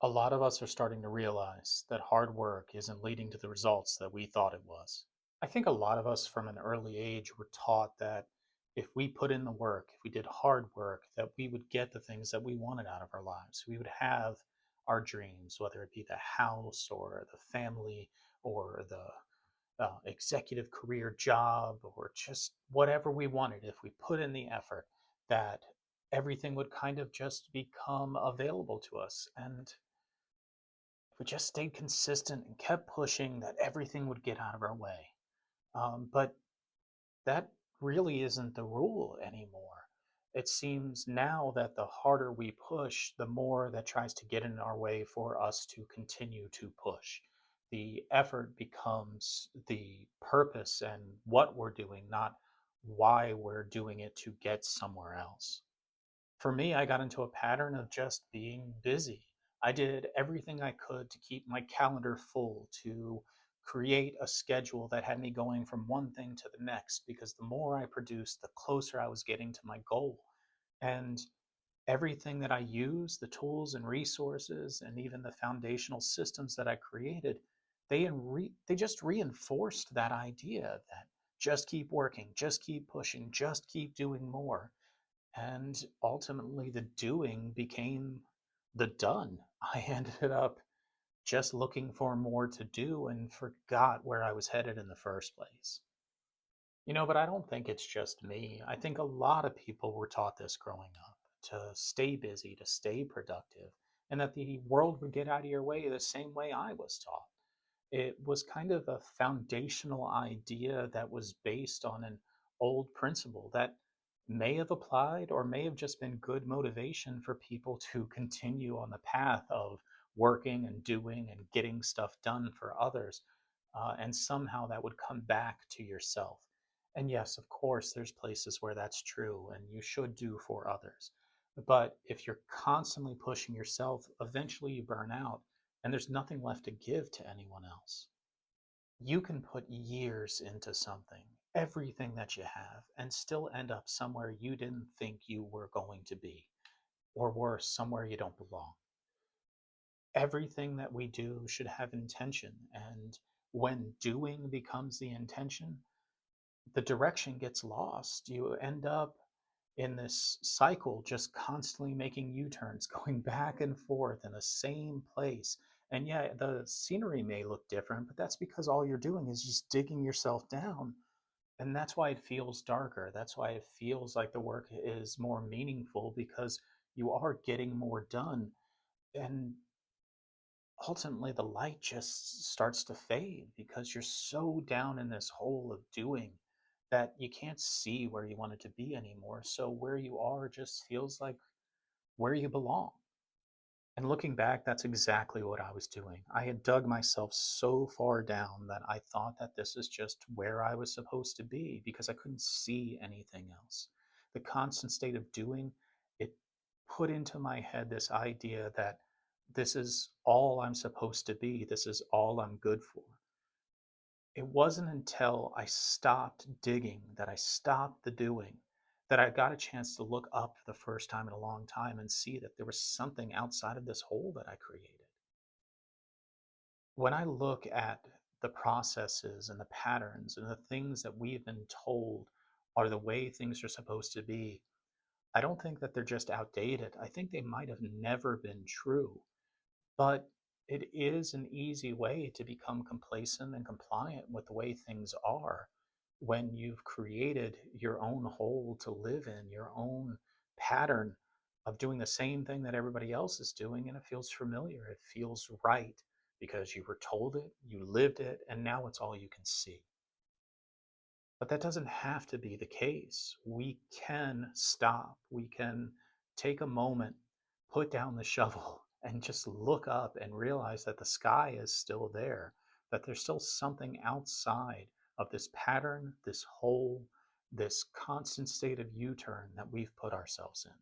A lot of us are starting to realize that hard work isn't leading to the results that we thought it was. I think a lot of us from an early age were taught that if we put in the work, if we did hard work, that we would get the things that we wanted out of our lives. We would have our dreams, whether it be the house or the family or the executive career job or just whatever we wanted. If we put in the effort, that everything would kind of just become available to us. And if we just stayed consistent and kept pushing, that everything would get out of our way. But that really isn't the rule anymore. It seems now that the harder we push, the more that tries to get in our way for us to continue to push. The effort becomes the purpose and what we're doing, not why we're doing it to get somewhere else. For me, I got into a pattern of just being busy. I did everything I could to keep my calendar full, to create a schedule that had me going from one thing to the next, because the more I produced, the closer I was getting to my goal. And everything that I use, the tools and resources, and even the foundational systems that I created, they just reinforced that idea that just keep working, just keep pushing, just keep doing more. And ultimately, the doing became the done. I ended up just looking for more to do and forgot where I was headed in the first place. But I don't think it's just me. I think a lot of people were taught this growing up, to stay busy, to stay productive, and that the world would get out of your way the same way I was taught. It was kind of a foundational idea that was based on an old principle that may have applied or may have just been good motivation for people to continue on the path of working and doing and getting stuff done for others. And somehow that would come back to yourself. And yes, of course, there's places where that's true and you should do for others. But if you're constantly pushing yourself, eventually you burn out and there's nothing left to give to anyone else. You can put years into something, everything that you have, and still end up somewhere you didn't think you were going to be, or worse, somewhere you don't belong. Everything that we do should have intention, and when doing becomes the intention, the direction gets lost. You end up in this cycle, just constantly making U turns, going back and forth in the same place. And yeah, the scenery may look different, but that's because all you're doing is just digging yourself down. And that's why it feels darker. That's why it feels like the work is more meaningful, because you are getting more done. And ultimately, the light just starts to fade because you're so down in this hole of doing that you can't see where you want it to be anymore. So where you are just feels like where you belong. And looking back, that's exactly what I was doing. I had dug myself so far down that I thought that this is just where I was supposed to be because I couldn't see anything else. The constant state of doing, it put into my head this idea that this is all I'm supposed to be, this is all I'm good for. It wasn't until I stopped digging, that I stopped the doing, that I got a chance to look up for the first time in a long time and see that there was something outside of this hole that I created. When I look at the processes and the patterns and the things that we've been told are the way things are supposed to be, I don't think that they're just outdated. I think they might have never been true. But it is an easy way to become complacent and compliant with the way things are when you've created your own hole to live in, your own pattern of doing the same thing that everybody else is doing, and it feels familiar. It feels right because you were told it, you lived it, and now it's all you can see. But that doesn't have to be the case. We can stop. We can take a moment, put down the shovel, and just look up and realize that the sky is still there, that there's still something outside of this pattern, this hole, this constant state of U turn that we've put ourselves in.